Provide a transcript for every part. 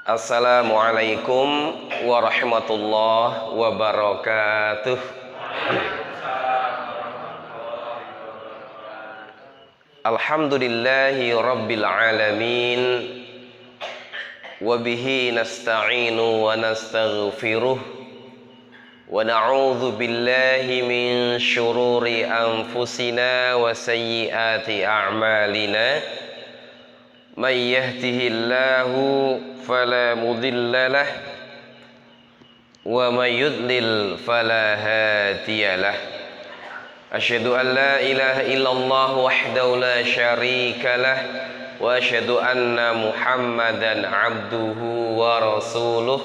Assalamualaikum warahmatullahi wabarakatuh. Alhamdulillahi rabbil alamin. Wabihi nasta'inu wa nastaghfiruh. Wa na'udzu billahi min syururi anfusina wa sayyiati a'malina. May yahdihillahu fala mudilla lah wa may yudlil fala hadiyalah. Asyhadu an la ilaha illallah wahdahu la syarika lah wa asyhadu anna Muhammadan abduhu wa rasuluh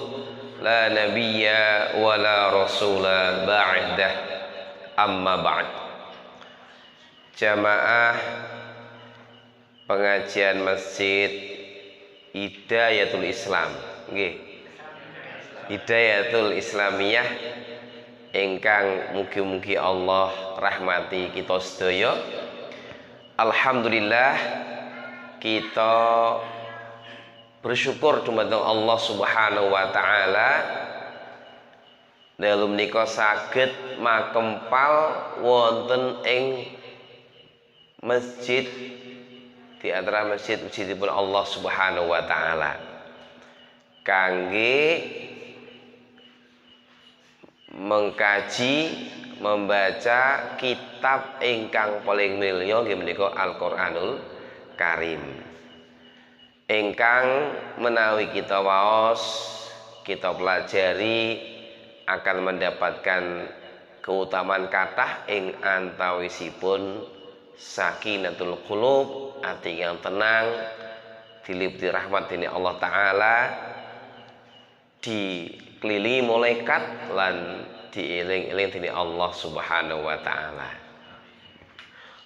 la nabiyya wa la rasula ba'dah. Amma ba'd. Jamaah pengajian Masjid Hidayatul Islam, nggih. Hidayatul Islamiyah ingkang mugi-mugi Allah rahmati kita sedaya. Alhamdulillah kita bersyukur dumateng Allah Subhanahu wa taala dalem menika saged makempal wonten ing masjid di antara masjid-masjidipun Allah Subhanahu wa taala kangge mengkaji membaca kitab ingkang paling milya nggih menika Al-Qur'anul Karim, ingkang menawi kita waos kita pelajari akan mendapatkan keutamaan kathah ing antawisipun sakinatul qulub, hati yang tenang, diliputi rahmat ini Allah Ta'ala, dikelilingi malaikat lan diiling-iling ini Allah Subhanahu wa Ta'ala.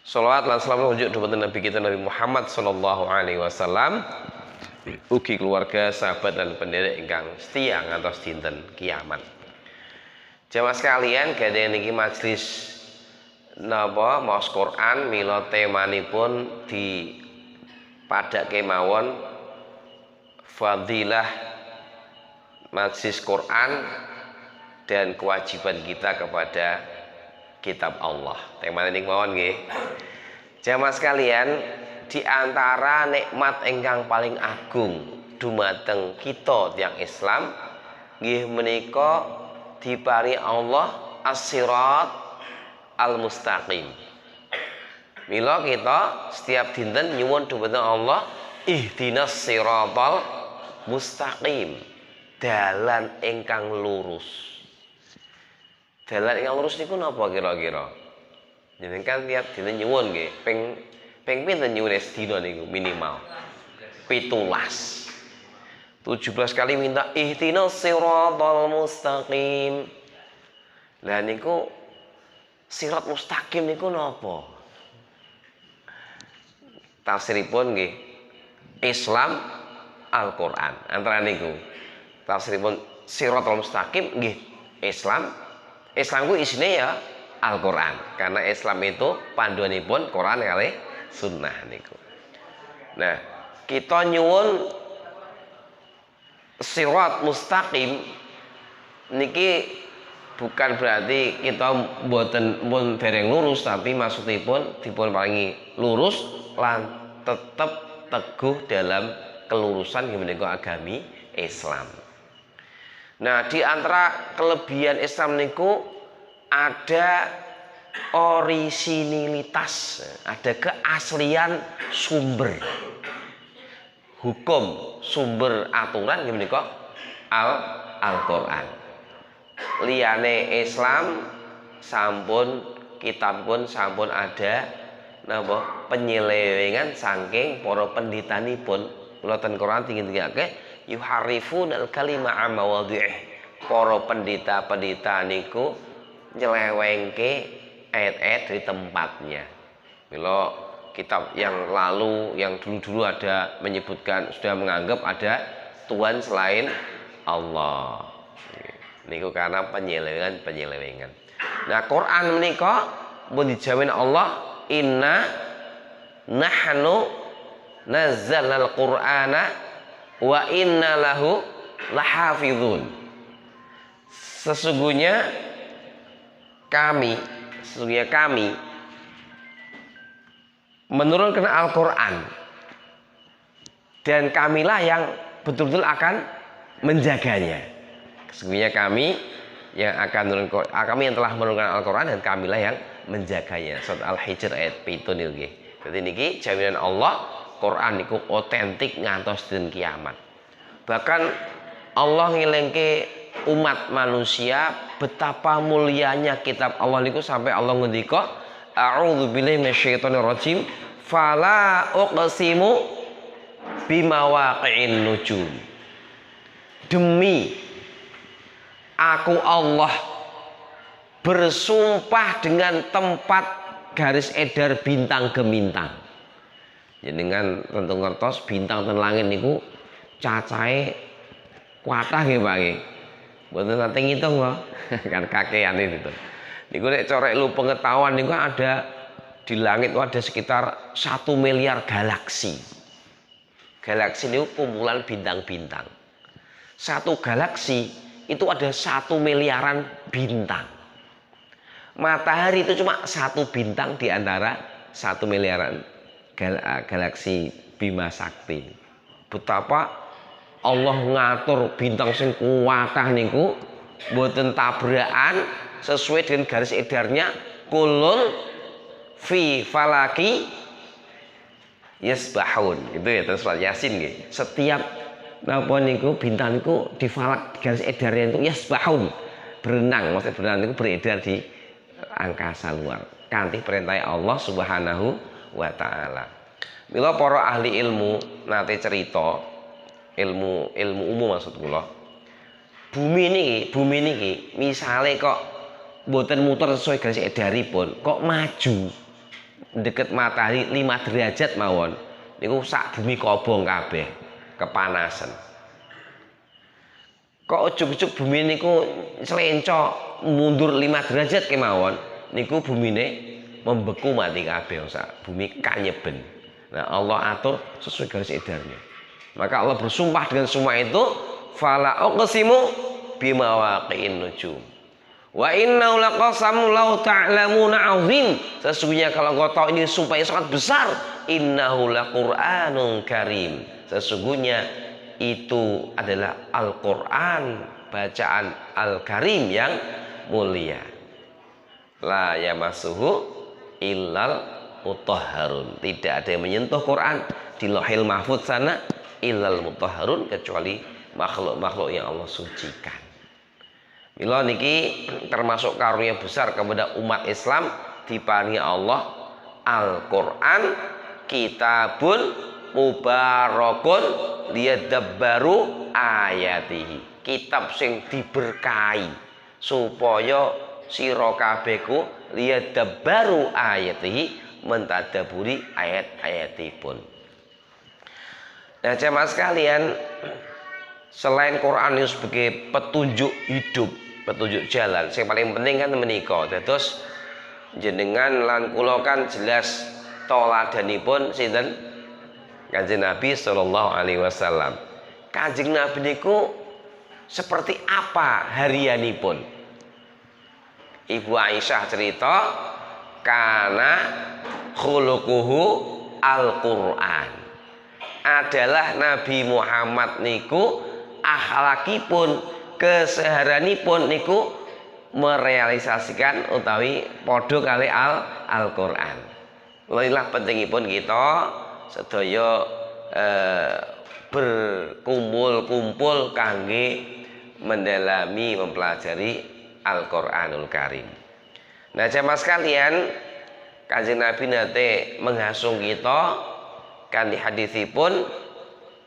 Shalawat lan salam wujud dumateng Nabi kita Nabi Muhammad sallallahu alaihi wasallam, ugi keluarga, sahabat dan pendherek ingkang setia ngantos dinten kiamat. Jamaah sekalian, gadhah niki majelis napa maos Quran mila temanipun dipadhake mawon fadilah majelis Quran dan kewajiban kita kepada kitab Allah. Tema niki mawon nggih. Jamaah sekalian, di antara nikmat ingkang paling agung dumateng kita tiyang Islam nggih menika diparingi Allah as-sirat al-mustaqim. Mila kita setiap dinten nyuwun dumateng Allah ihdinas siratal mustaqim, dalan ingkang lurus. Dalan ingkang lurus niku napa kira-kira? Jenengan tiap dinten nyuwun nggih, ping pinten nyuwun sedina niku minimal 17 kali minta ihdinas siratal mustaqim. Lah niku sirat mustaqim niku napa? Tafsiripun nggih Islam Al-Qur'an. Antara niku tafsiripun siratal mustaqim nggih Islam. Islam ku isine ya Al-Qur'an. Karena Islam itu panduanipun Quran kalih sunnah niku. Nah, kita nyuwun sirat mustaqim niki bukan berarti kita mboten dereng lurus, tapi maksudipun dipun paringi lurus lan tetep teguh dalam kelurusan menika agami Islam. Nah, di antara kelebihan Islam niku ada orisinilitas, ada keaslian sumber hukum, sumber aturan menika Al-Qur'an. Liyane Islam sampun kitab pun sampun ada napa penyelewengan saking para penditanipun. Kula ten Quran tinggi-tinggi yuharifunal kalima amma wadhi'ih. Para pendeta-pendeta niku nyelewengke ayat-ayat dari tempatnya. Mila kitab yang lalu yang dulu-dulu ada menyebutkan sudah menganggap ada Tuhan selain Allah. Niku karena penyelewengan. Nah, Quran menika pun dijamin Allah inna nahnu nazzalnal qur'ana wa inna lahu lahafizun. Sesungguhnya kami menurunkan Al-Quran, dan kamilah yang betul-betul akan menjaganya. Sesungguhnya kami yang telah menurunkan Al-Quran, dan kamilah yang menjaganya. Surat Al-Hijr ayat 7 niki. Jadi niki jaminan Allah, Quran niku otentik ngantos dinten kiamat. Bahkan Allah ngelengke umat manusia betapa mulianya kitab Allah niku, sampai Allah ngendika a'udzubillahi minasyaitonirrajim fala uqsimu bimawaqi'in nujum. Demi aku Allah bersumpah dengan tempat garis edar bintang gemintang. Jenengan tentu ngertos bintang ten langit niku cacahe kuatah nggih Pak nggih. Mboten nate ngitung kok. Kan kakean itu. Niku nek corek lu pengetahuan niku ada di langit itu ada sekitar 1 miliar galaksi. Galaksi niku kumpulan bintang-bintang. Satu galaksi itu ada 1 miliaran bintang. Matahari itu cuma 1 bintang di antara 1 miliaran galaksi Bima Sakti. Betapa Allah ngatur bintang sing kuwatah niku mboten tabrakan, sesuai dengan garis edarnya kulun fi falaki yasbahun. Itu ya terus surat Yasin nggih. Setiap napa niku bintang niku di falak garis edarnya itu yasbahun, berenang, maksudnya berenang niku beredar di angkasa luar kanthi perintah Allah Subhanahu wa taala. Mila para ahli ilmu nate cerita, ilmu umum maksud kula. Bumi niki misale kok mboten muter sesuai garis edaripun, kok maju deket matahari 5 derajat mawon, niku sak bumi kobong kabeh kepanasan. Kok ujug-ujug bumi niku slenco mundur 5 derajat kemawon, niku bumine membeku mati kabeh, sak bumi kanyeben. Nah, Allah atur sesuai garis edarnya. Maka Allah bersumpah dengan semua itu, fala uqsimu bimawaqi'in nujum. Wa innahu laqasamun law ta'lamuna 'azim. Sesungguhnya kalau engkau tahu ini sumpah yang sangat besar, innahu laqur'anun karim. Sesungguhnya itu adalah Al-Qur'an, bacaan Al-Karim yang mulia. La yamassuhu illal mutahharun. Tidak ada yang menyentuh Quran di Lauhil Mahfuz sana illal mutahharun, kecuali makhluk-makhluk yang Allah sucikan. Mila niki termasuk karunia besar kepada umat Islam, diparingi Allah Al-Qur'an kitabun mubarakun liyadabbaru ayatihi. Kitab sing diberkahi supaya sira kabeh ku liyadabbaru ayatihi, mentadaburi ayat-ayatipun. Nah, jemaah sekalian, selain Quran itu sebagai petunjuk hidup, petunjuk jalan, yang paling penting kan menika dados jenengan lan kula kan jelas toladanipun sinten? Kanjeng Nabi sallallahu alaihi wasallam. Kanjeng Nabi niku seperti apa harianipun? Ibu Aisyah cerita, kana khuluquhu Al-Qur'an. Adalah Nabi Muhammad niku akhlakipun, keseharianipun niku merealisasikan utawi padha kali Al-Qur'an. Lha pentingipun kita sedaya berkumpul-kumpul kangge mendalami, mempelajari Al-Qur'anul Karim. Nah, jemaah sekalian, Kanjeng Nabi nate menghasung kita kanthi hadisipun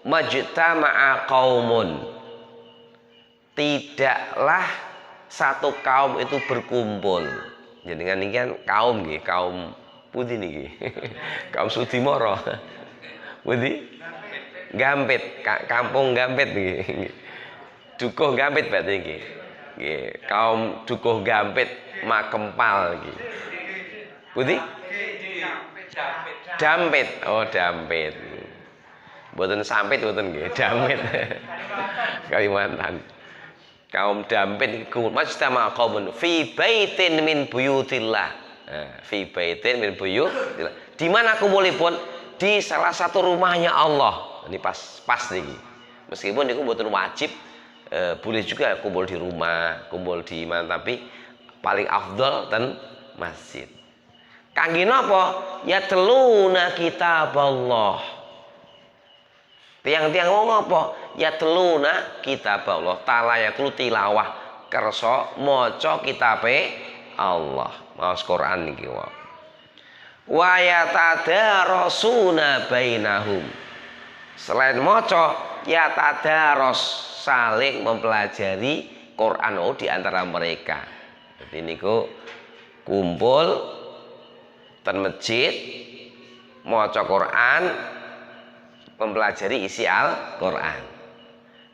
majtama'a qaumun. Tidaklah satu kaum itu berkumpul. Jenengan niki kan kaum nggih, kaum pundi niki? Kaum Sudimoro. Pundi? Gampit, kampung Gampit niki. Dukuh Gampit berarti niki. Nggih, kaum Dukuh Gampit Makempal niki. Pundi? Dampit. Oh, Dampit. Mboten sampit mboten nggih, damit. Kalimantan. Kaum dampit iku majtama qaumun fi baitin min buyutillah. Fi baitin min buyutillah. Di mana kumpulipun? Di salah satu rumahnya Allah. Ini pas nih. Meskipun niku mboten wajib, boleh juga kumpul di rumah, kumpul di mana, tapi paling afdol ten masjid. Kangge napa? Ya teluna kitab Allah. Tiang-tiang wong apa? Ya teluna kitab Allah. Ta'ala ya tilawah kersa maca kitabe Allah. Maos Quran niki wae. Wa yatadarasuna bainahum. Selain maca ya tadaros saling mempelajari Quran di antara mereka. Jadi niku kumpul ten masjid maca Quran, mempelajari isi Al-Quran.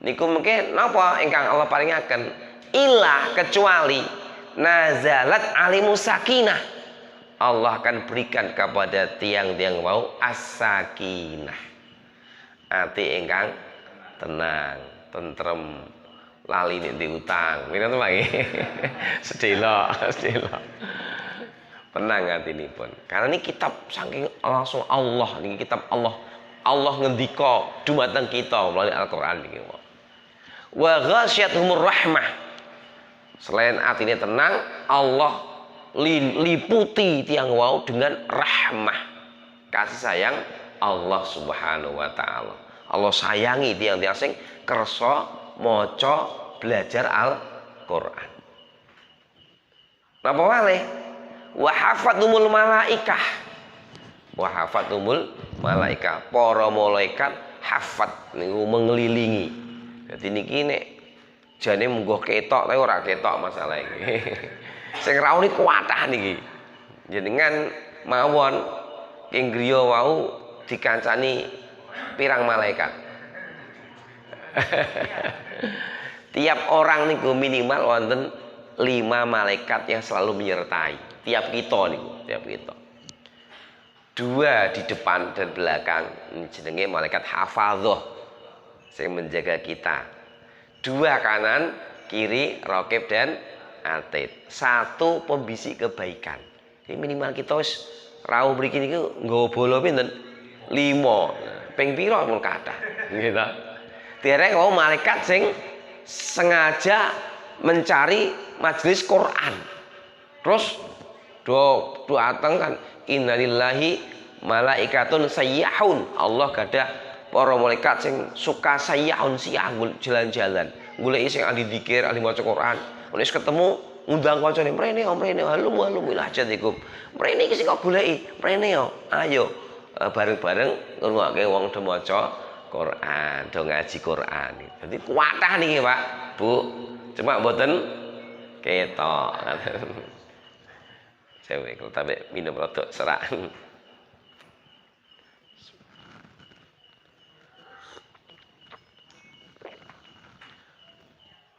Niku mungkin napa ingkang Allah paringaken ilah kecuali nazalat alimus sakinah. Allah akan berikan kepada tiang-tiang wau as-sakinah. Ati ingkang tenang, tentrem, lali nek diutang. Minten lagi. Sedelo. Tenang atinipun. Karena ini kitab saking langsung Allah, ini kitab Allah. Allah ngendika dumateng kita melalui Al-Qur'an niki. Wa ghasyiyatuhumur rahmah. Selain atine tenang, Allah liputi tiang wau dengan rahmah. Kasih sayang Allah Subhanahu wa taala. Allah sayangi tiang-tiang sing kersa maca belajar Al-Qur'an. Napa wale? Wa hafatumul malaikah. Wa hafatumul malaikah. Para malaikat hafat niku mengelilingi. Dadi niki nek jane munggo ketok tapi ora ketok masalah iki. Sing raoni kuwatah niki. Jenengan mawon ing griya wau dikancani pirang malaikat. Tiap orang niku minimal wonten 5 malaikat yang selalu menyertai. Tiap kita niku, tiap kita. 2 di depan dan belakang jenenge malaikat hafadzah sing menjaga kita. 2 kanan, kiri, raqib dan atid. 1 pembisik kebaikan. Ini minimal kita wis rawuh mriki niku nggawa bola pinten? 5. Ping pira mun kathah. Gitu. Dereng wau malaikat sing sengaja mencari majelis Quran. Terus do ateng kan innalillahi malaikatun sayyahun. Allah gadah para malaikat sing suka sayyahun siah jalan-jalan. Goleki sing ahli zikir, ahli maca Quran. Nek ketemu ngundang kancane mrene halum ilah jatikum. Mrene iki sing kok goleki. Mrene yo. Ayo bareng-bareng ngrungokke wong do maca Quran, do ngaji Quran. Dadi kuwatah niki, Pak, Bu. Cuma mboten ketok. Cewek kalau tapi minum rada serak.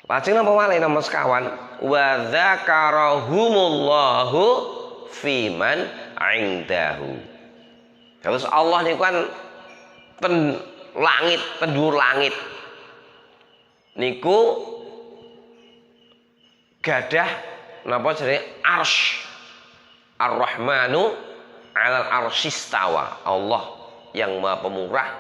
Lajeng napa malih nama sekawan wa dzakarahumullahu fiman indahu. Terus Allah niku kan pendur langit. Niku gadah napa jenenge arsy. Ar-Rahmanu 'alal arsyistawa. Allah yang Maha Pemurah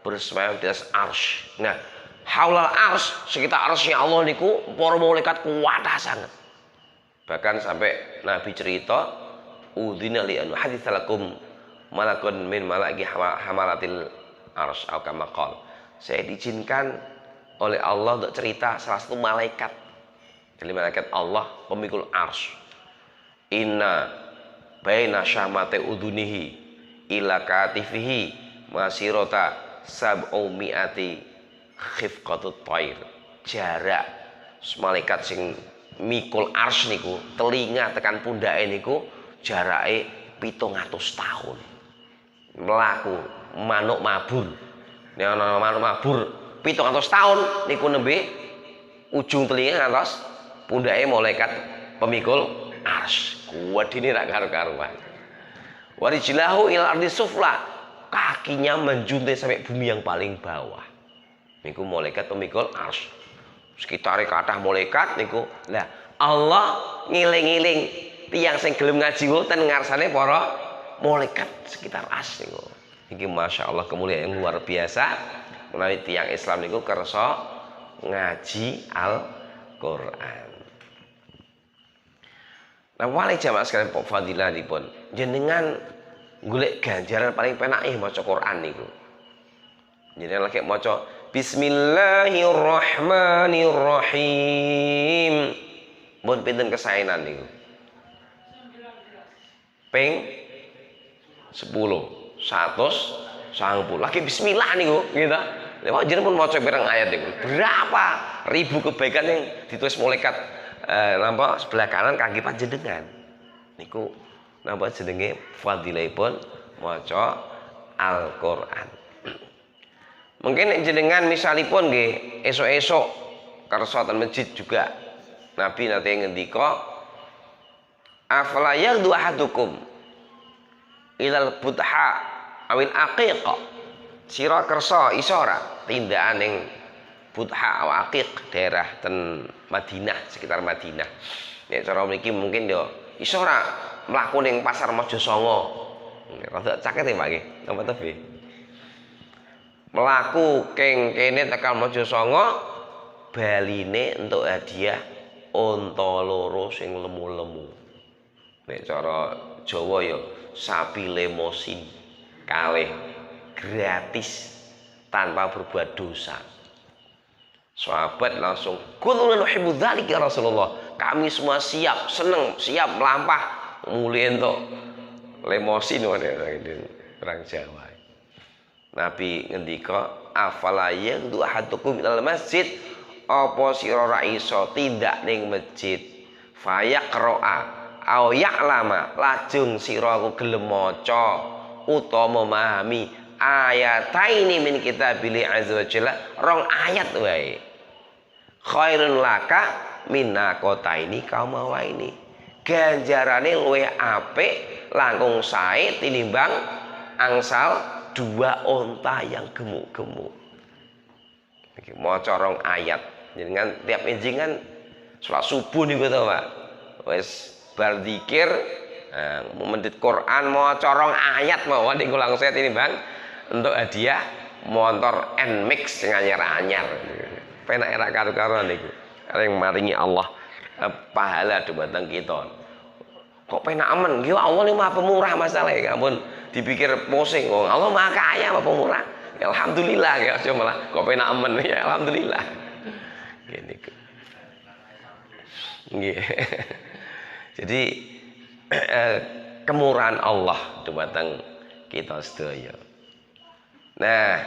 bersemayam di atas arsy. Nah, haulal arsy, sekitar arsy Allah niku para malaikat kuwatah sangat. Bahkan sampai Nabi cerita, udzina li an haditsalakum malakun min malaiki hamalatil arsy atau kama qala. Saya diizinkan oleh Allah untuk cerita salah satu malaikat. Jadi malaikat Allah pemikul arsy. Inna baina syamate udunihi ila katifihi masirota sab'u mi'ati khifqatut thair. Jarak malaikat sing mikul arsy niku telinga tekan pundake niku jarake 700 tahun. Mlaku manuk mabur. Nek ana manuk mabur 700 tahun niku nembe ujung telinga ngantos pundake malaikat pemikul arsy. Kuwadine rak karo-karuan. Warijlahu ila ardi sufla. kakinya menjuntai sampai bumi yang paling bawah. Niku malaikat pemikul arsy. Sekitar kathah malaikat niku. Lah Allah ngiling-iling tiyang sing gelem ngaji wonten ngarsane para malaikat sekitar arsy niku. Iki Masya Allah kemuliaan yang luar biasa menawi tiyang Islam niku kersa ngaji Al-Qur'an. Nah, wali jamaah sekalian fadilah dipun jenengan golek ganjaran paling penake maca Quran niku. Jenengan lagi maca Bismillahirrahmanirrahim. Mun pinten kesaenan niku? Ping 10, 190. Lagi bismillah niku, gitu. Lha jenengan pun maca pirang ayat niku. Berapa ribu kebaikan yang ditulis malaikat napa sebelah kanan kaki panjenengan. Niku napa jenenge fadilahipun maca Al-Qur'an. Mungkin jenengan misalipun nggih esuk-esuk kersa ten masjid juga Nabi nate ngendika afala yaqdu ahadukum ilal butha awil aqiq. Sira kersa iso ora tindakan ning butha wa aqiq daerah ten Madinah, sekitar Madinah. Nek cara mriki mungkin yo iso ora mlaku ning pasar Mojosongo. Rada caket ya Pak nggih. Napa to, Bi? Melaku kene tekan Mojosongo baline entuk hadiah unta loro sing lemu-lemu. Nek cara Jawa ya sapi lemosin kalih gratis tanpa berbuat dosa. Sahabat langsung kullu nuhibbu dzalika ya Rasulullah. Kami semua siap, seneng, siap melampah mulih entuk lemosin orang Jawa. Nabi ngendika afala yaqdu ahadukum ilal masjid, apa sira ra iso tindak ning masjid fayaqra'a au ya'lama lajeng sira ku gelem maca utawa memahami ayataini min kitabil azza wa jalla, rong ayat wae. Khairun laka minaqataini kaumawaini. Ganjarane luwih apik langkung sae tinimbang angsal dua onta yang gemuk-gemuk. Iki maca rong ayat. Jenengan tiap enjingan salat subuh niku to, Pak. Wis bar zikir, mendit Quran maca rong ayat mawon niku langsung saya tinimbang untuk hadiah motor Nmax sing anyar-anyar. Penak era karo-karo niku. Yang maringi Allah pahala dumateng kita. Kok penak amen? Nggih Allah ini Maha Pemurah masalahnya. Ampun dipikir pusing. Oh, Allah Maha Kaya, Maha Pemurah. Ya, alhamdulillah ya, cuma malah kok penak amen ya alhamdulillah. Gini. Nggih. Jadi kemurahan Allah dumateng kita sedaya. Nah,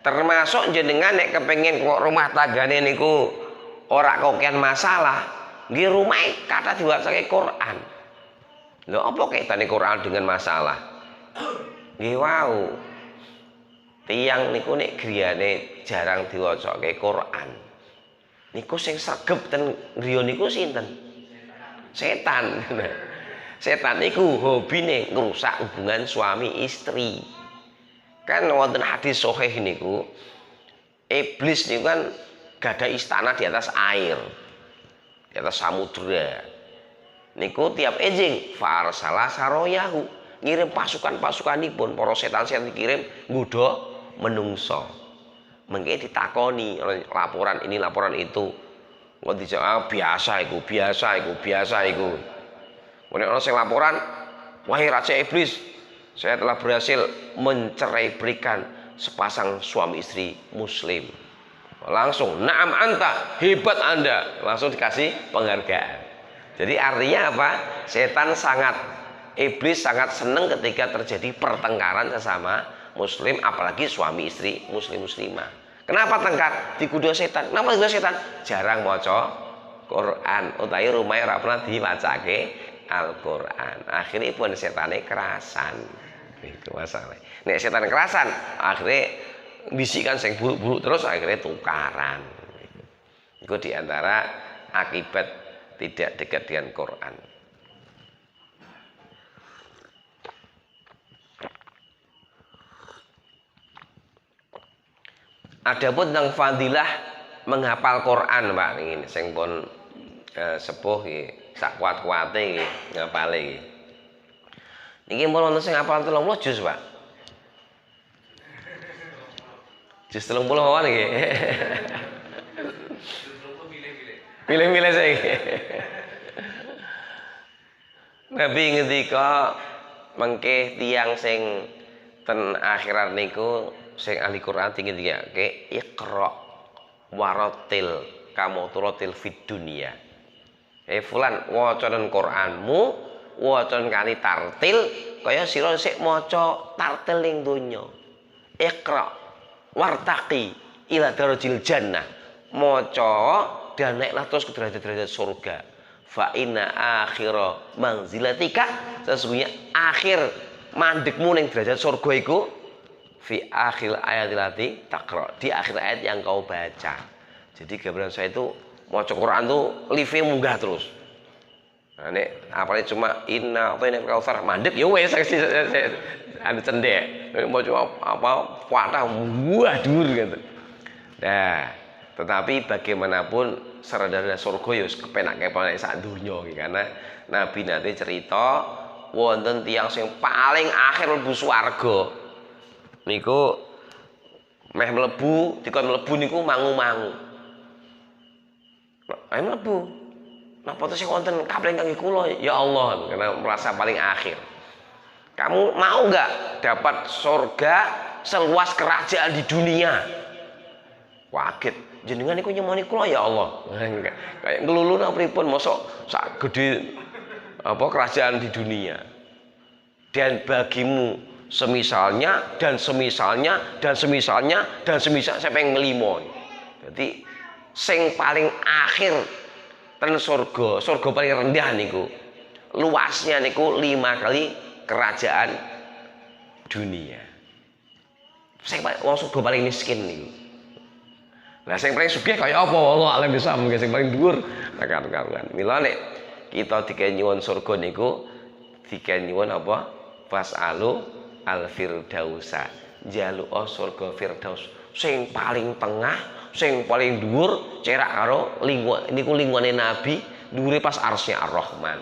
termasuk jenengan nek kepengin kok rumah tanggane niku ora kokean masalah, nggih rumah kata diwacake Quran. Lho apa kaitane Quran dengan masalah? Nggih wau. Tiyang niku nek griyane jarang diwacake Quran. Niku sing sregep ten griya niku sinten? Setan. Setan niku hobine ngrusak hubungan suami istri. Kan wonten hadis sahih niku iblis niku kan gada istana di atas air, di atas samudra. Niku tiap enjing farsala saroyahu ngirim pasukan-pasukanipun para setan-setan dikirim nggodha menungso. Mengke ditakoni laporan ini laporan itu. Kok dijawab biasa iku. Kemudian ana sing laporan, wahai raja iblis, saya telah berhasil mencerai berikan sepasang suami istri muslim. Langsung na'am anta, hebat anda, langsung dikasih penghargaan. Jadi artinya apa? Setan iblis sangat senang ketika terjadi pertengkaran sesama muslim, apalagi suami istri muslimah. Kenapa tengkar? Dikudo setan. Kenapa dikudo setan? Jarang maca Quran, utawi rumahe ora pernah diwacake Al-Quran. Akhirnya pun setane kerasan. Itu masalah. Nek setan kerasan, akhirnya bisikan sing buruk-buruk terus akhirnya tukaran. Itu diantara akibat tidak dekat dengan Quran. Adapun tentang fadilah menghafal Quran, Pak, ini sing pun sepuh nggih, sak kuat-kuate nggih ngapale nggih. Niki mun wonten sing hafal 30 juz, Pak. Juz 30 mawon nggih. Milih-milih saiki. Nabi ngendika mengke tiyang sing ten akhirat niku sing ahli Quran ngendikake iqra waratil kamu turatil fid dunya. Fulan wacanen Quranmu, wacan kali tartil kaya sira sik maca tartil ning donya. Iqra wartaqi ila darajil jannah. Maca dan naiklah terus ke derajat-derajat surga. Fa inna akhira manzilatika, sesungguhnya akhir mandekmu ning derajat surga iku fi akhir ayatilati taqra, di akhir ayat yang kau baca. Jadi gambaran saya itu maca Quran tuh live munggah terus. Nah, nek apalagi cuma inna atau ini kausar mandek ya wes anu cendek. Maca apa patah wah dur gitu. Nah, tetapi bagaimanapun saradana surga ya kepenak-kepenak sak donya iki, karena Nabi nanti cerita wonten tiyang sing paling akhir mlebu swarga niku meh mlebu dikon mlebu niku mangu-mangu. Ayo mlebu. Napa to sing wonten kapling kangge kula ya Allah, karena merasa paling akhir. Kamu mau enggak dapat surga seluas kerajaan di dunia? Kaget. Jenengan niku nyemoni kula ya Allah. Kayak ngelulun pripun mosok sak gede apa kerajaan di dunia. Dan bagimu semisalnya dan semisalnya dan semisalnya dan semisal sampai ngelimo. Jadi sing paling akhir ten surga paling rendah niku luasnya niku 5 kali kerajaan dunia. Sing wong surga paling miskin niku. Lah sing paling sugih kaya apa Allah alam bisa mungkin sing paling dhuwur karuan. Mila nek kita dikene nyuwun surga niku dikene nyuwun apa? Fasalu al firdausa. Njaluk surga firdaus sing paling tengah, sing paling dhuwur cerak karo lingkungan niku lingkunganne Nabi dhuwure pas arsy Ar-Rahman.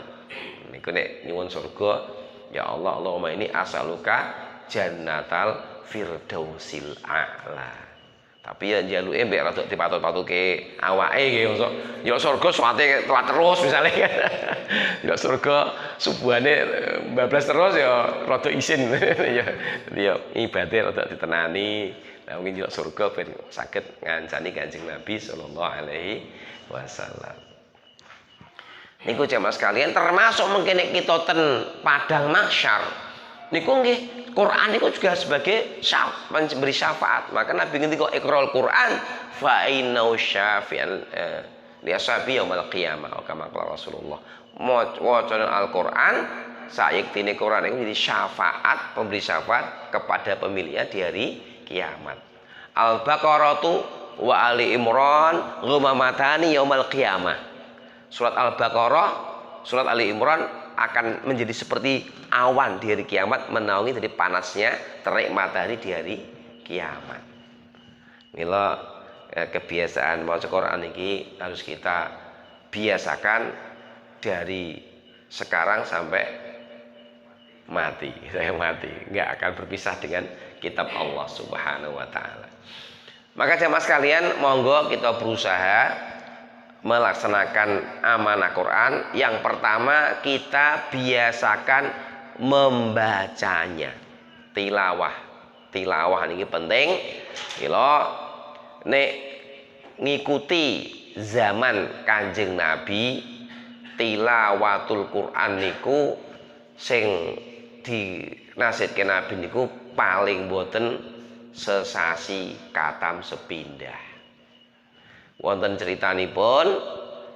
Niku nek nyuwun surga ya Allah Allahumma ini asaluka jannatal firdausil a'la. Tapi ya njaluke mbek rada dipatut-patuke awake nggih mosok ya surga suwate telat terus misale kan. Ya surga subuhane bablas terus ya rada isin ya ibadah rada ditenani. Nah mungkin juga surga ben saged ngancani Kanjeng Nabi sallallahu alaihi wasallam. Niku jemaah sekalian termasuk mungkin kita ten padang mahsyar. Niku nggih Quran niku juga sebagai memberi syafaat. Maka Nabi ngendika iqra'ul Quran fa innahu syafi'an li ashabi yaumil qiyamah kama qala Rasulullah. Maca Al-Qur'an sayektine Quran itu jadi syafaat, pemberi syafaat kepada pemilihnya di hari kiamat. Al-Baqaratu wa Ali Imran ghumamatani yaumil qiyamah. Surat Al-Baqarah, surat Ali Imran akan menjadi seperti awan di hari kiamat, menaungi dari panasnya terik matahari di hari kiamat. Mila kebiasaan maca Quran ini harus kita biasakan dari sekarang sampai mati. Saya mati, nggak akan berpisah dengan kitab Allah Subhanahu wa taala. Maka jemaah sekalian, monggo kita berusaha melaksanakan amanah Quran. Yang pertama kita biasakan membacanya, tilawah ini penting. Kalau nek ngikuti zaman Kanjeng Nabi, tilawatul Quran niku sing dinasihatke Nabi niku paling boten sesasi katam sepindah. Wonten ceritanipun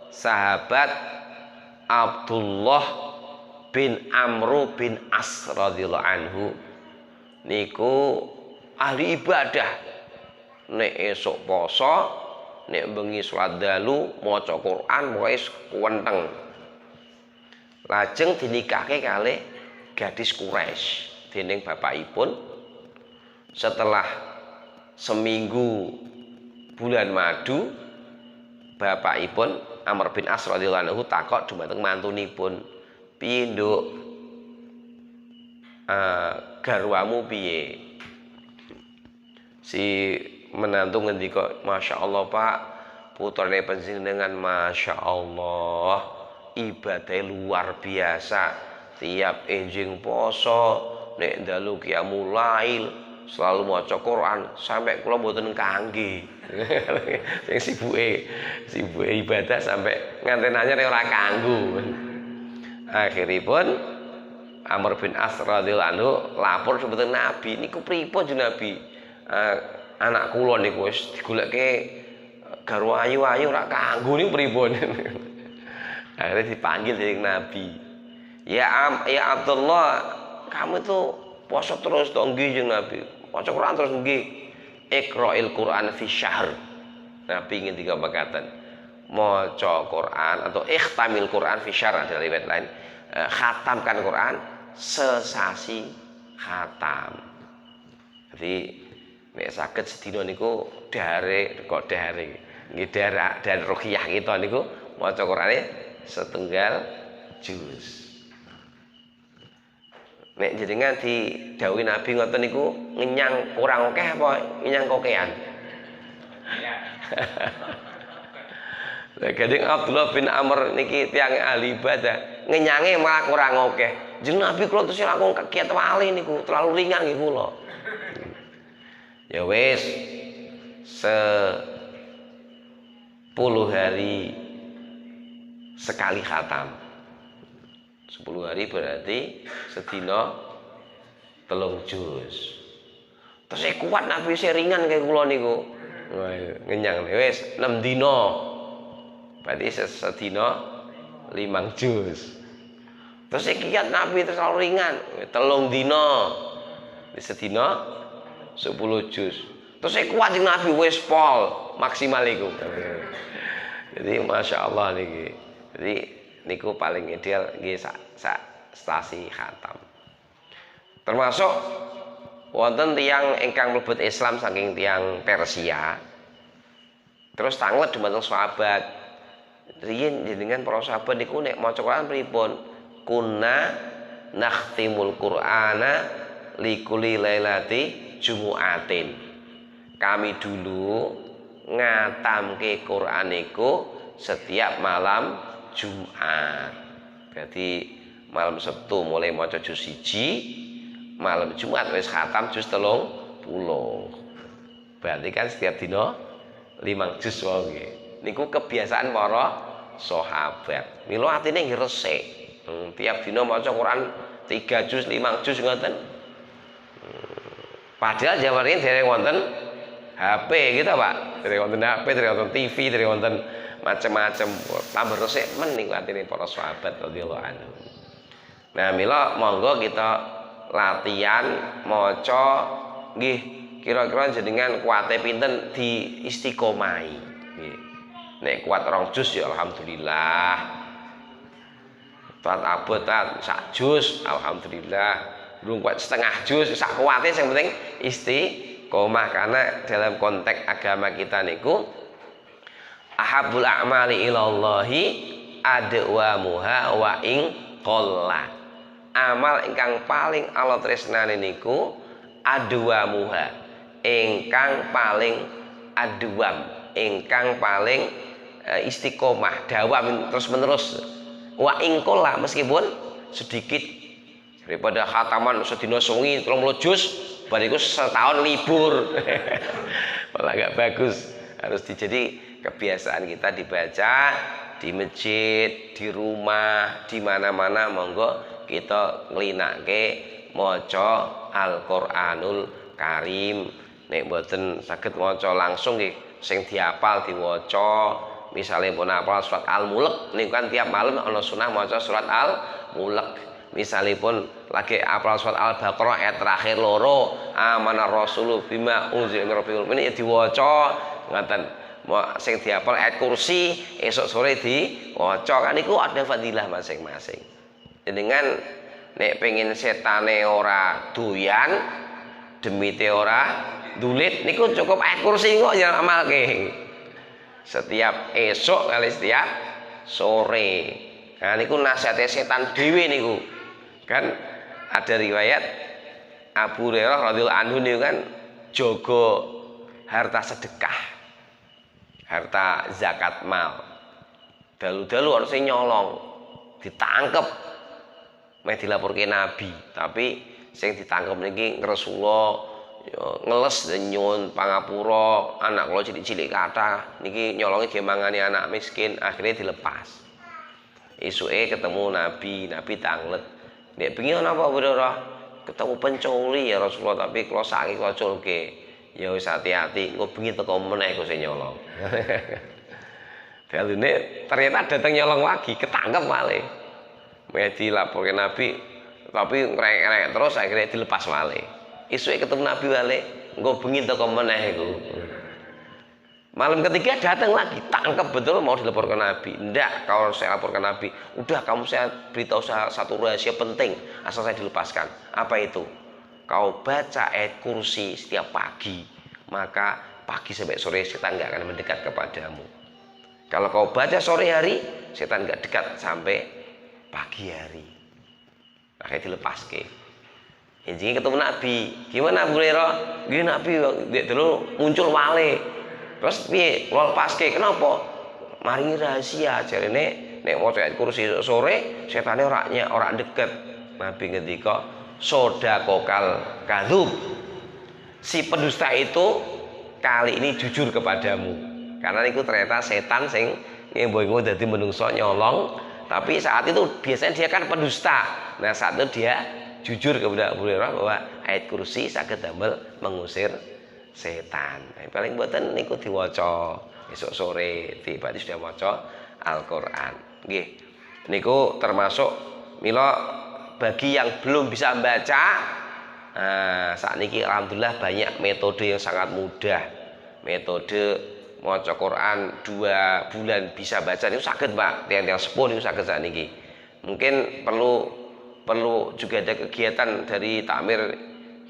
sahabat Abdullah bin Amru bin As radhiyallahu anhu niku ahli ibadah. Nek esuk poso, nek bengi salat dalu maca Quran wis kuwenteng. Lajeng dinikahke kalih gadis Quraisy dening bapakipun. Setelah seminggu bulan madu bapakipun Amr bin As radhiyallahu anhu takok dumateng mantunipun, piye nduk, garwamu piye? Si menantu ngendika, Masya Allah Pak, putrane panjenengan Masya Allah ibadahnya luar biasa, tiap enjing poso nek dalu qiyamul lail selalu maca Quran sampai kula mboten kangge. Sing sibuke ibadah sampai nganten anyar ora kanggo. Akhiripun Amr bin As radhiyallahu anhu lapor dhumateng Nabi, niku pripun jeneng Nabi? Anak kula niku wis digoleke garwa ayu-ayu ora kanggo niku pripun? Akhirnya dipanggil dening Nabi. Ya Abdullah, kamu itu poso terus to nggih jeneng Nabi. Maca Quran terus nggih. Iqra'il Quran fi syahr. Nabi ngendika makaten, maca Quran atau ikhtamil Quran fi syahr, ada riwayat lain, khatamkan Quran sesasi khatam. Jadi nek saged sedina niku dare nggih dari ruqyah kita niku maca Qurane setunggal juz. Nek jenengan didhawuhi Nabi ngoten niku ngenyang kurang akeh apa ngenyang kokean? Lah Gading Abdullah bin Amr niki tiyang ahli ibadah, ngenyange malah kurang akeh. Jeneng Nabi kula terus langkung kiat wali niku, terlalu ringan nggih kula. Ya wis 10 hari sekali khatam. 10 hari berarti sedina 3 juz. Terus kuat Nabi ringan kayak kula niku. Wah, ngenyang wis 6 dina. Berarti sedina 5 juz. Terus kiat Nabi terus ringan 3 dina. Di sedina 10 juz. Terus kuat jeung Nabi wis pol maksimal iku. Jadi Masya Allah niki. Jadi niku paling ideal nggih sak stasi khatam. Termasuk wonten tiyang ingkang mlebet Islam saking tiyang Persia. Terus tanglet dumateng sahabat. Riyen jenengan para sahabat niku nek maca Quran pripun? Kunna nakhtimul Qur'ana likulli lailati jumu'atin. Kami dulu ngatamke Quran niku setiap malam Jumat. Berarti malam Sabtu mulai maca juz 1, malam Jumat wis khatam juz 30. Berarti kan setiap dina 5 juz wae nggih. Niku kebiasaan para sahabat. Mila atine nggih resik. Tiap dina maca Quran 3 juz, 5 juz ngoten. Padahal jaman riyen dereng wonten HP gitu Pak. Dereng wonten HP, dereng wonten TV, dereng wonten macam-macam, tambah resik men niku atine para sahabat radhiyallahu anhu. Nah, mila monggo kita latihan maca nggih kira-kira jenengan kuwate pinten di istiqomahi nggih. Nek kuat 2 juz ya alhamdulillah. Kuat abot sak juz alhamdulillah. Durung kuat setengah juz sak kuwate sing penting istiqomah, karena dalam konteks agama kita niku ahabul a'mali ilallahi adwamuha wa ing qalla. Amal ingkang paling Allah tresnani niku adwamuha, ingkang paling adwam, ingkang paling istiqomah, dawam terus menerus. Wa ing qalla, meskipun sedikit. Daripada khataman sedina sungi 30 juz bariku setahun libur. Malah gak bagus. Harus jadi kebiasaan kita dibaca di masjid, di rumah, di mana-mana monggo kita nglinake maca Al-Qur'anul Karim. Nek mboten saged maca langsung nggih sing dihafal diwaca. Misale pun hafal surat Al-Mulk niku kan tiap malam ana sunah maca surat Al-Mulk. Misalipun lagi hafal surat Al-Baqarah ayat terakhir loro, amana rasulu bima unzila min rabbil alamin, diwaca ngoten. Sing dihafal ayat kursi esok sore diwaca, kan niku ada fadilah masing-masing. Jenengan nek pengen setane ora doyan, demite ora dulit niku cukup ayat kursi kok ya amalke. Setiap esok kali setiap sore. Nah niku nasihatnya setan dhewe niku. Kan ada riwayat Abu Hurairah radhiyallahu anhu niku kan jaga harta sedekah. Harta zakat mal. Dalu-dalu harusnya nyolong, ditangkep. Meh dilaporke Nabi, tapi sing ditangkep niki Rasulullah ngeles nyuwun pangapura, anak kula cilik-cilik kathah niki nyolongi gemangane anak miskin, akhirnya dilepas. Isuke ketemu Nabi tanglet. Nek bengi napa Bro? Ketemu pencuri ya Rasulullah, tapi kula saiki kula culke. Ya wis hati-hati, engko bengi teko meneh kok sing nyolong. Dalune ternyata datang nyolong lagi, ketangkep malih. Meh dilaporke Nabi, tapi ngrek-ngrek terus akhirnya dilepas malih. Isuke ketemu Nabi balik, engko bengi teko meneh iku. Malam ketiga datang lagi, tangkap betul mau dilaporkan Nabi. Ndak, kalau saya laporkan Nabi, udah kamu saya beritahu satu rahasia penting, asal saya dilepaskan. Apa itu? Kau baca ayat kursi setiap pagi, maka pagi sampai sore setan nggak akan mendekat kepadamu. Kalau kau baca sore hari, setan nggak dekat sampai pagi hari. Akhirnya dilepas ke. Injingnya ketemu Nabi. Gimana Abu Hurairah? Gini Nabi dulu muncul wale. Terus piye? Kula lepaske. Kenapa? Maringi rahasia. Jarene nek maca ayat kursi sore, setane ora deket. Nabi ngendika, "Sodaqokal kadzub." Si pendusta itu kali ini jujur kepadamu. Karena itu ternyata setan sing ngombo-ngombo dadi menungso nyolong, tapi saat itu biasanya dia kan pendusta. Nah, saat itu dia jujur kepada Abu Hurairah bahwa ayat kursi saged damel mengusir setan. Nah, paling mboten niku diwaca esok sore berarti sudah maca Al-Qur'an. Nggih. Niku termasuk mila bagi yang belum bisa membaca, saat ini alhamdulillah banyak metode yang sangat mudah. Metode maca Quran 2 bulan bisa baca niku saged, Pak. Tiang-tiang sepuh niku saged saat ini. Mungkin perlu juga ada kegiatan dari Takmir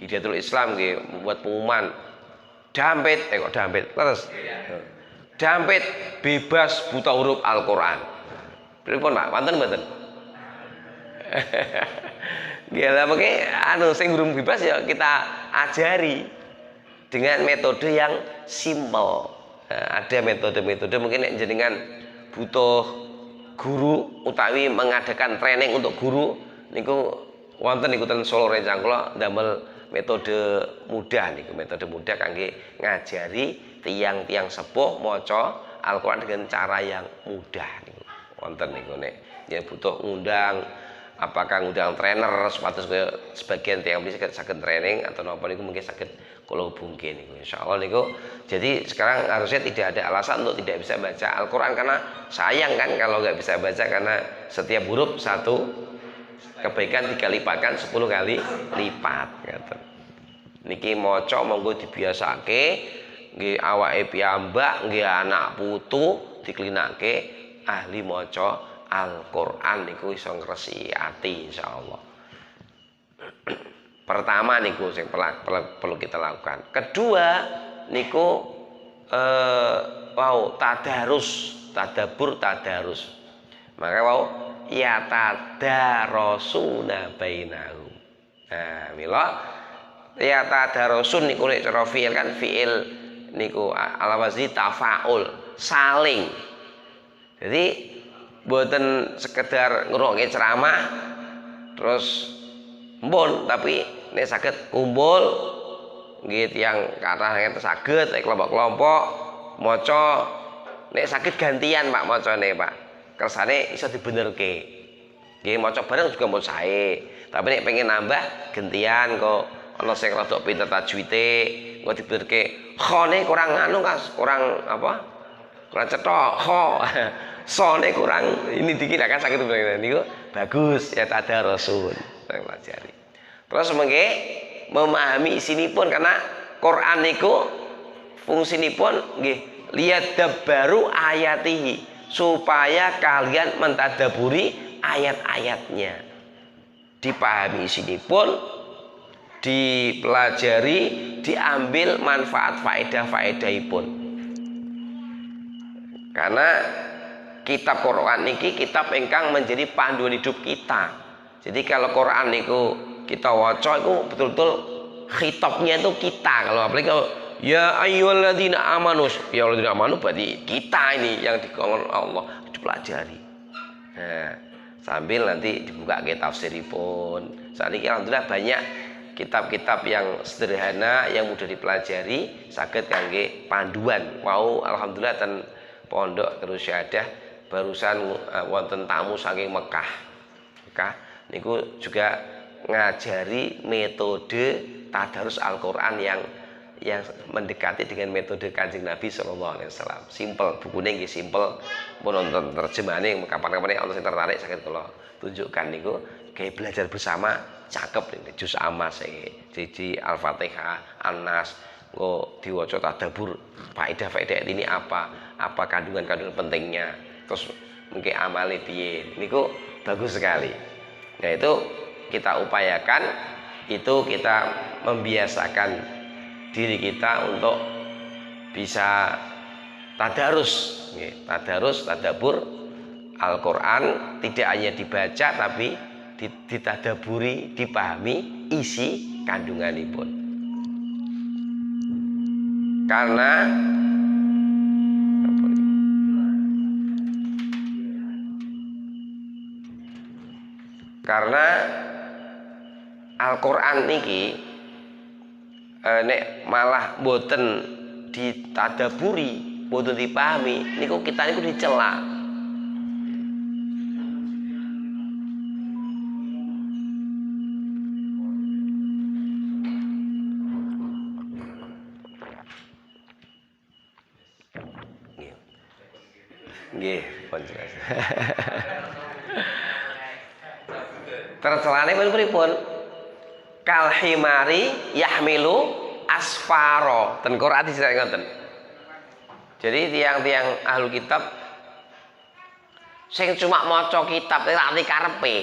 Hidayatul Islam nggih, membuat pengumuman dampit terus dampit bebas buta huruf Al-Qur'an. Pripun Pak? Wonten mboten? Gila pakai sing urung bebas ya kita ajari dengan metode yang simple. Nah, ada metode-metode mungkin yang jenengan butuh guru utawi mengadakan training untuk guru niku wonten niku ten Solo rencang kula ndamel metode mudah niku, metode mudah kangge ngajari tiang-tiang sepuh maca Al-Qur'an dengan cara yang mudah niku. Wonten niku nek yen butuh ngundang apakah ngundang trainer sepatus sebagian tiang bisa saged training atau napa niku mungkin saged kula hubungke niku insyaallah niku. Jadi sekarang harusnya tidak ada alasan untuk tidak bisa baca Al-Qur'an, karena sayang kan kalau nggak bisa baca, karena setiap huruf satu kebaikan dikalipakan 10 kali lipat gitu. Niki maca monggo dibiasake nggih awake piyambak nggih anak putu diklinake ahli maca Al-Qur'an niku iso ngresiki ati insyaallah. Pertama niku sing perlu kita lakukan. Kedua niku tadabur tadarus. Maka ya tadarusuna bainahum. Nah, mila ya tadarusun niku nek cara fi'il kan fi'il niku ala wazni tafaul, saling. Jadi mboten sekedar ngrungokke ceramah terus mpun, tapi nek saged kumpul nggih tiyang kathah ngenten saged kelompok-kelompok maca, nek saged gantian Pak macane Pak. Kersane iso dibenerke. Nggih maca bareng juga mau sae. Tapi nek pengen nambah gantian kok ana sing rada pinter tajwite, kok dibenerke khone kurang Kas, kurang apa? Kurang cetok, kho. Sone kurang ini dikit akan sakit niku bagus ya tadarusun saya pelajari. Terus mengke memahami isinipun, karena Quran niku fungsinipun nggih liyadabbaru ayatihi, supaya kalian mentadaburi ayat-ayatnya. Dipahami isinipun dipelajari, diambil manfaat faedah-faedahipun. Karena kitab Quran niki kitab ingkang menjadi panduan hidup kita. Jadi kalau Quran niku kita waca itu betul-betul khitabnya itu kita. Kalau apalagi kalau ya ayyuhalladzina amanu, ya alladzina amanu berarti kita ini yang dikongkon Allah dipelajari. Nah, sambil nanti dibuka ke tafsiripun. Saat ini alhamdulillah banyak kitab-kitab yang sederhana yang mudah dipelajari, saged kangge panduan. Mau alhamdulillah ten pondok terus syahadah barusan wonten tamu saking Mekah niku juga ngajari metode tadarus Al-Qur'an yang mendekati dengan metode Kanjeng Nabi sallallahu alaihi wasallam. Simpel, bukunya nggih simpel, pun nonton terjemahane kapan-kapan ana sing tertarik saged kula tunjukkan niku kayak belajar bersama cakep nih juz amma siji Al-Fatihah, An-Nas, diwaca tadabbur faedah-faedah ini apa kandungan-kandungan pentingnya, terus mungkin amali piye niku bagus sekali. Nah itu kita upayakan, itu kita membiasakan diri kita untuk bisa tadarus, tadabbur Al-Quran, tidak hanya dibaca tapi ditadaburi, dipahami isi kandunganipun. Karena Al-Quran niki nek malah boten ditadaburi, boten dipahami, niku kita niku dicela. Nggih, pun jelas. Tercelane pripun? Kal himari yahmilu asfaro. Ten Quran disebut ngoten. Jadi tiang-tiang ahlu kitab sing cuma maca kitab ora arti karepe.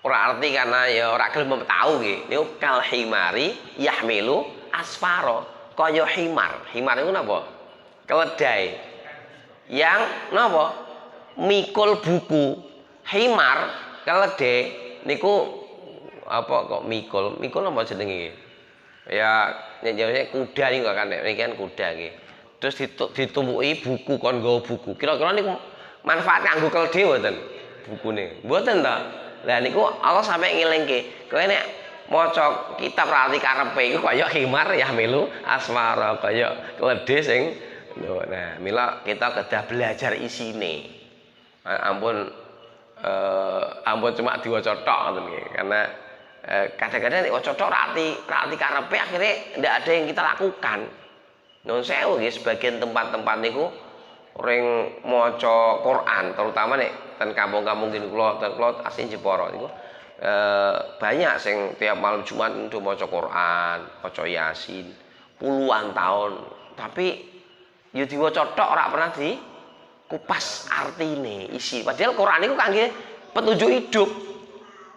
Ora arti karena ya ora gelem tahu nggih. Niku kal himari yahmilu asfaro. Kaya himar. Himar niku napa? Keledai. Yang napa? Mikul buku. Himar, keledai niku apa kok mikul apa jenenge? Ya jenenge kuda niku kan niki kan kuda nggih. Terus ditumpuki buku kon nggawa buku. Kira-kira niku manfaat kanggo keledai mboten bukune? Mboten ta. Lah niku Allah sampai ngelingke. Kowe nek maca kitab ra arti karepe iku kaya himar ya melu asmara kaya keledai sing nah, mila kita kedah belajar isine. Ampun cuma diwaca tok ngoten nggih. Karena kadang-kadang nek waca tok ra arti karepe akhirnya ndak ada yang kita lakukan. Nun sewu nggih sebagian tempat-tempat niku ring maca Quran, terutama nek ten kampung-kampung kula asli Jepara niku banyak sing tiap malam Jumat untuk maca Quran, maca Yasin puluhan tahun, tapi ya diwaca tok ora pernah dikupas artine, isi. Padahal Quran itu kangge petunjuk hidup.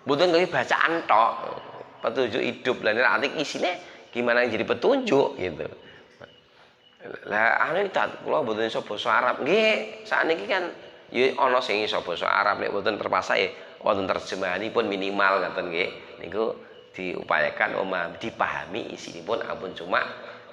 Mboten kangge bacaan tok. Petunjuk hidup. Lah nek arti isine gimana jadi petunjuk gitu. Lah ane kula mboten iso basa Arab. Nggih, sakniki kan ya ana sing iso basa Arab nek mboten terpaksa ya wonten terjemahanipun minimal ngoten nggih. Niku diupayakan dipahami isinipun ampun cuma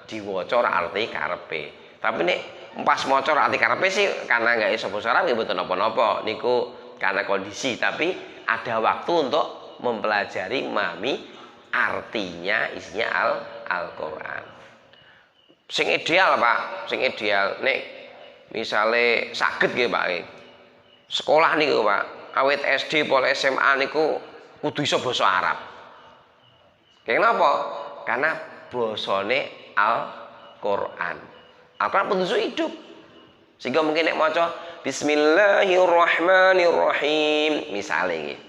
diwaca ora arti karepe. Tapi nek pas maca ora arti karepe sih karena enggak iso basa Arab nggih mboten napa-napa. Niku karena kondisi, tapi ada waktu untuk mempelajari memahami artinya isinya Al-Qur'an. Sing ideal Pak, sing ideal nek misale saged nggih Pak. Sekolah niku Pak, awit SD pol SMA niku kudu iso basa Arab. Kenapa? Karena basane Al-Qur'an. Al-Qur'an petunjuk hidup. Sehingga mungkin nek maca Bismillahirrahmanirrahim misale nggih.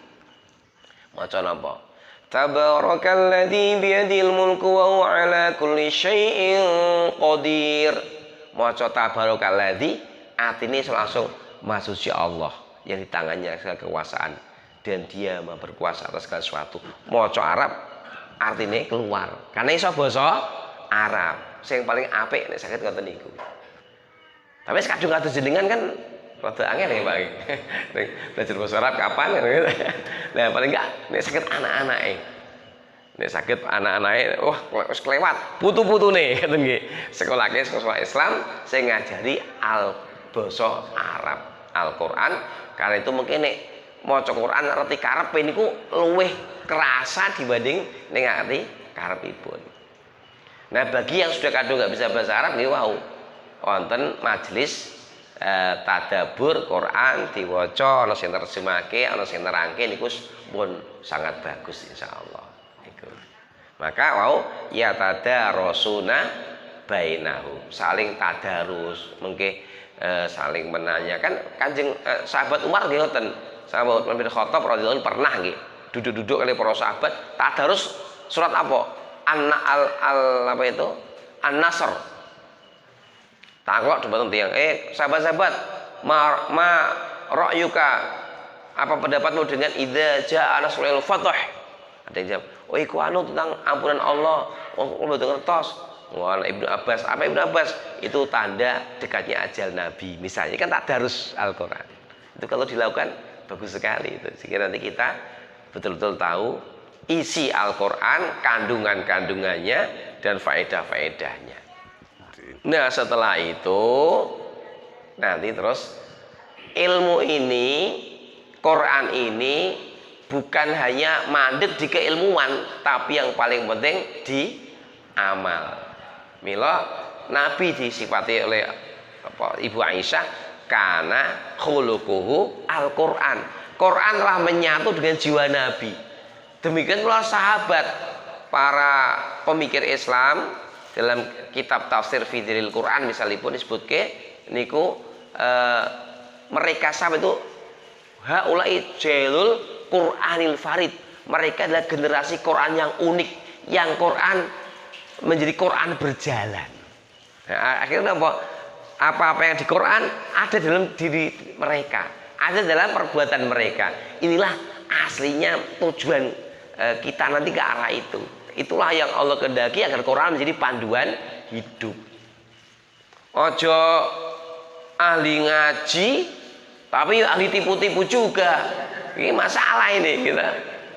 Maca napa? Tabarakalladzi biyadil mulku wa huwa ala kulli syai'in qadir. Maca tabarakalladzi artine langsung maksudnya Allah yang di tangannya segala kekuasaan dan dia maha berkuasa atas segala sesuatu. Maca Arab artine keluar. Karena iso basa Arab. Sing paling apik nek saged ngoten niku. Tapi kadung kados jenengan kan rada angel ya Pak. Nek belajar basa Arab kapan gitu. Nah, paling enggak nek saged anak-anake. Nek saged anak-anake wah wis kelewat putu-putune ngoten nggih. Sekolahke sekolah Islam sing ngajari basa Arab, Al-Qur'an. Karena itu mungkin nek maca Quran ngerti karepe niku luwih kerasa dibanding nek ngerti karepipun. Nah, bagi yang sudah kadung nggak bisa bahasa Arab nggih wau wonten majelis tadabbur Quran diwaca ana sing terjemahake, ana sing nerangke niku pun sangat bagus insyaallah. Niku. Maka wau ya tadarusuna bainahum, saling tadarus, mengke saling menanyakan. Kanjeng sahabat Umar nggih ngoten. Sahabat Umar bin Khattab radhiyallahu anhu pernah nggih duduk-duduk kali para sahabat tadarus surat apa? Apa itu? An-Nasr. Takok depan tiyang, sahabat-sahabat, ma ra'yuka? Apa pendapatmu dengan idza jaa nasrul fath? Ada yang jawab, "Oh, iku anu tentang ampunan Allah." Oh, mboten ngertos. Wah, Ibnu Abbas, apa Ibnu Abbas? Itu tanda dekatnya ajal Nabi. Misalnya kan tadarus Al-Qur'an. Itu kalau dilakukan bagus sekali itu. Sehingga nanti kita betul-betul tahu isi Al-Qur'an, kandungan-kandungannya dan faedah-faedahnya. Nah, setelah itu nanti terus ilmu ini, Quran ini bukan hanya mandek di keilmuan, tapi yang paling penting di amal. Mila Nabi disifati oleh Ibu Aisyah karena khuluquhu Al-Qur'an. Quran telah menyatu dengan jiwa Nabi. Demikian pula sahabat, para pemikir Islam dalam kitab tafsir Fidril Quran misalipun disebutke niku mereka sahabat itu haulai jailul Qur'anil farid. Mereka adalah generasi Quran yang unik, yang Quran menjadi Quran berjalan. Nah, akhirnya apa-apa yang di Quran ada dalam diri mereka, ada dalam perbuatan mereka. Inilah aslinya tujuan kita nanti ke arah itu. Itulah yang Allah kehendaki agar Quran menjadi panduan hidup. Ojo ahli ngaji tapi ahli tipu-tipu juga. Ini masalah ini kita.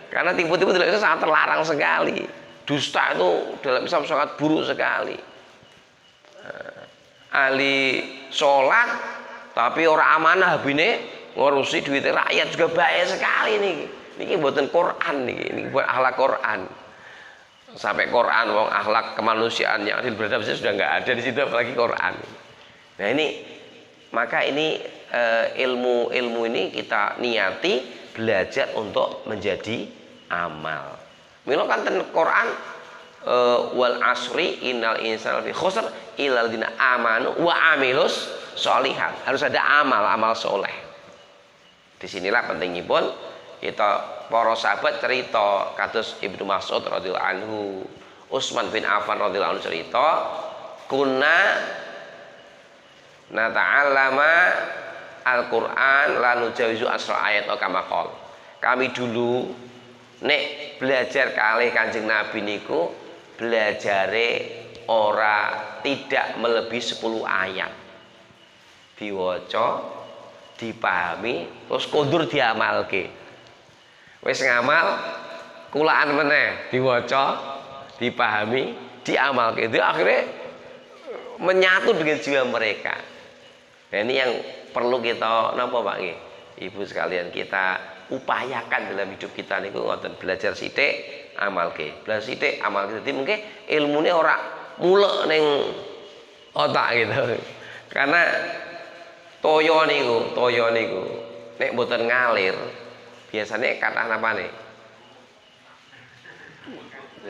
Karena tipu-tipu itu sangat terlarang sekali. Dusta itu dalam Islam sangat buruk sekali. Ahli sholat tapi orang amanah habine ngurusi duit rakyat juga bahaya sekali nih. Ini buatan Quran nih, ini buat akhlak Quran. Sampai Quran, wong akhlak kemanusiaan yang adil beradab sudah nggak ada di situ, apalagi Quran. Nah ini, maka ini ilmu ini kita niati belajar untuk menjadi amal. Milo kan ten Quran wal asri innal insana fi khusr illal ladzina amanu wa amilus sholihat. Harus ada amal soleh. Disinilah pentingnya pun kita para sahabat cerita kados Ibnu Mas'ud radhiyallahu anhu, Utsman bin Affan radhiyallahu anhu cerita kunna nata'allama Al-Qur'an la nujawizu asra ayat kama qol. Kami dulu nek belajar kalih Kanjeng Nabi niku belajare ora tidak melebihi 10 ayat. Diwaca, dipahami, terus kondur diamalke. Wis ngamal kulaan meneh, diwaca, dipahami, diamalke. Itu akhirnya menyatu dengan jiwa mereka. Nah, ini yang perlu kita napa Pak nggih? Ibu sekalian kita upayakan dalam hidup kita niku ngoten, belajar sithik amalke. Belajar sithik amalke. Dadi mungkin ilmune ora mulek ning otak gitu. Karena toyo niku nek mboten ngalir biasanya kathah napane.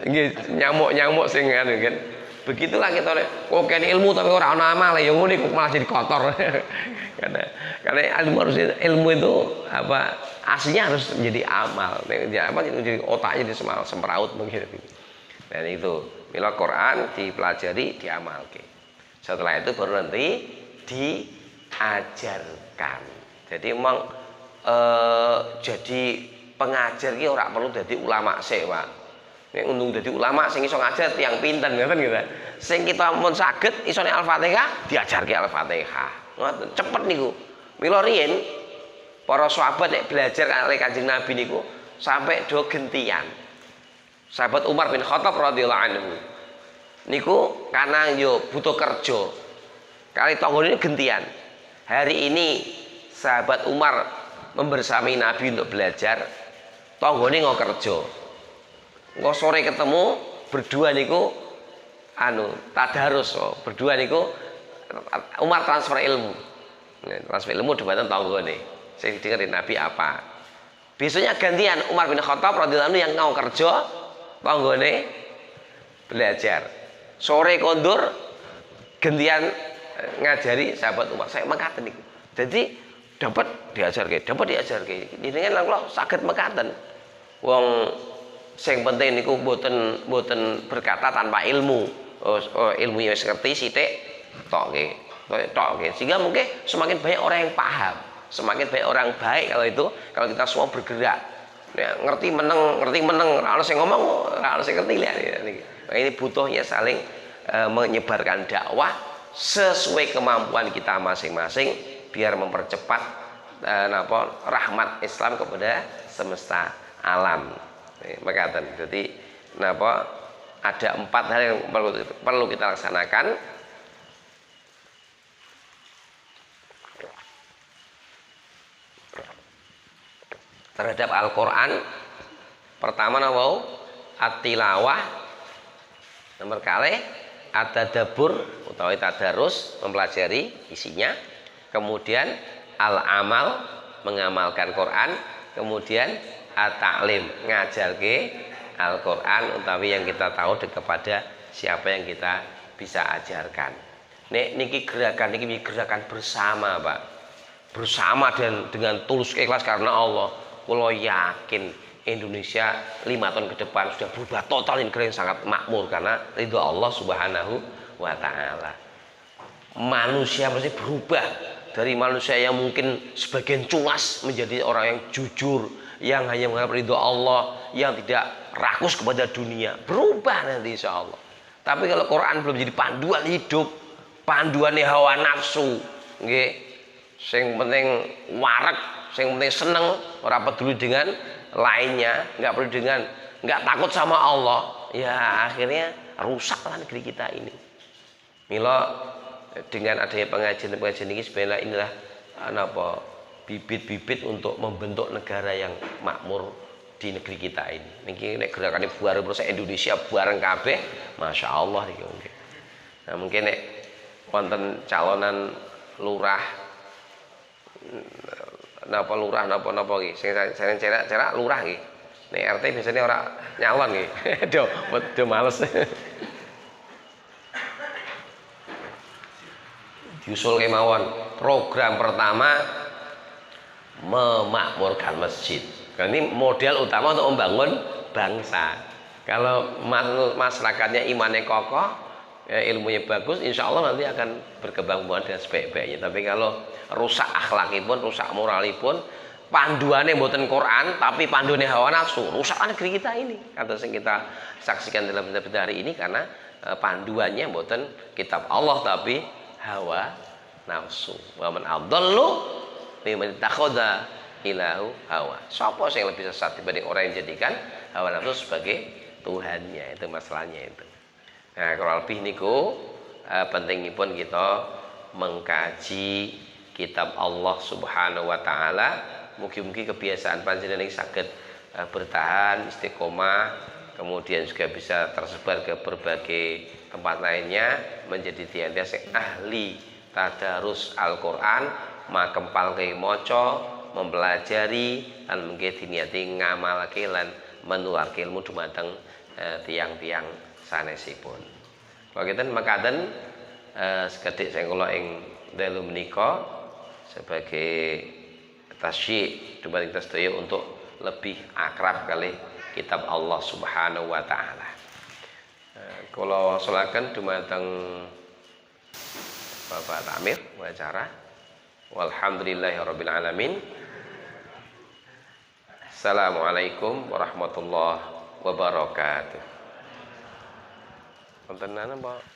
Nggih nyamuk sing anu kan. Begitulah kita kok kene ilmu tapi ora ana amal ya ngene kok malah jadi kotor. karena ilmu itu apa aslinya harus menjadi amal. Jadi otaknya jadi semraut begitu. Dan itu mila Quran dipelajari, diamalke. Setelah itu baru nanti diajarkan. Jadi memang jadi pengajar ki ora perlu dadi ulama sik, Pak. Nek untung dadi ulama sing iso ngajar tiyang pinten ngoten gitu. Sing kita mun saged isone Al-Fatihah diajarke Al-Fatihah. Ngoten cepet niku. Mila riyen para sahabat nek belajar kali Kanjeng Nabi niku sampai do gentian. Sahabat Umar bin Khattab radhiyallahu anhu niku karena yo butuh kerja. Kali tanggane gentian. Hari ini sahabat Umar membersamai Nabi untuk belajar, tanggane nggo kerja. Engko sore ketemu berdua niku tadarus berdua niku Umar transfer ilmu. Transfer ilmu dibatan tanggane. Sing didengerin Nabi apa. Besoknya gantian Umar bin Khattab radhiyallahu anhu yang ngau kerja, tanggane belajar. Sore kondur gantian ngajari sahabat Umar. Saya mekaten niku. Jadi dapat diajarke. Ini dengan kula saged mekaten. Wong sing penting niku mboten berkata tanpa ilmu. Ilmu wis ngerti sithik tokke. Sehingga mungkin semakin banyak orang yang paham, semakin banyak orang baik kalau kita semua bergerak. Ya, ngerti meneng, ora ono sing ngomong, ora ono sing ngerti lihat. Ini butuhnya saling menyebarkan dakwah sesuai kemampuan kita masing-masing biar mempercepat rahmat Islam kepada semesta alam. Makaten. Jadi ada 4 hal yang perlu kita laksanakan. Terhadap Al-Qur'an. Pertama at-tilawah. Nomor kali at-tadabbur utawi tadarus, mempelajari isinya. Kemudian al-amal, mengamalkan Quran. Kemudian at-ta'lim, ngajarke Al-Qur'an utawi yang kita tahu kepada siapa yang kita bisa ajarkan. Niki gerakan bersama, Pak. Bersama dan dengan tulus ikhlas karena Allah. Kula yakin Indonesia 5 tahun ke depan sudah berubah total, negara yang sangat makmur karena ridho Allah Subhanahu wa taala. Manusia pasti berubah dari manusia yang mungkin sebagian culas menjadi orang yang jujur, yang hanya mengharap ridho Allah, yang tidak rakus kepada dunia. Berubah nanti insya Allah. Tapi kalau Quran belum jadi panduan hidup, panduannya hawa nafsu, nggih, sing penting warak, sing penting seneng, ora peduli dengan lainnya, nggak takut sama Allah, ya akhirnya rusaklah negeri kita ini. Mila dengan adanya pengajian ini sebenarnya inilah bibit-bibit untuk membentuk negara yang makmur di negeri kita ini. Mungkin gerakan buar proses Indonesia bareng kabeh, masya Allah nih. Nah mungkin wonten calonan lurah, lurah napa iki. Sing cerak lurah iki. Nek RT biasanya ora nyalon iki. Do males. Diusul kemawon. Program pertama memakmurkan masjid. Ini model utama untuk membangun bangsa. Kalau masyarakatnya imannya kokoh, ya, ilmunya bagus, insya Allah nanti akan berkembang dengan sebaik-baiknya. Tapi kalau rusak akhlakipun, rusak moralipun, panduannya mboten Quran, tapi panduannya hawa nafsu, rusak negeri kita ini. Kata yang kita saksikan dalam benda hari ini karena panduannya mboten kitab Allah tapi hawa nafsu. Wa man adallu mimman takhadha ilahu hawa. Siapa yang lebih sesat dibanding orang yang menjadikan hawa nafsu sebagai Tuhannya? Itu masalahnya itu. Nah, kalau lebih niku pentingipun kita mengkaji kitab Allah Subhanahu wa taala. Mugi-mugi kebiasaan panjenengan ini saged bertahan istiqomah, kemudian juga bisa tersebar ke berbagai tempat lainnya, menjadi tiang-tiang ahli tadarus Al-Qur'an, makempal ke maca, mempelajari lan mengke diniati ngamalake lan menularke ilmu dumateng tiang-tiang sanesipun. Kalau kita makaten sekedhik sing kula ing dalu menika sebagai tasyik dumateng kita sedaya untuk lebih akrab kali kitab Allah Subhanahu wa taala. Kula solaken dumateng Bapak Tamir wawancara. Walhamdulillahirabbil alamin. Assalamualaikum warahmatullahi wabarakatuh. Wonten apa?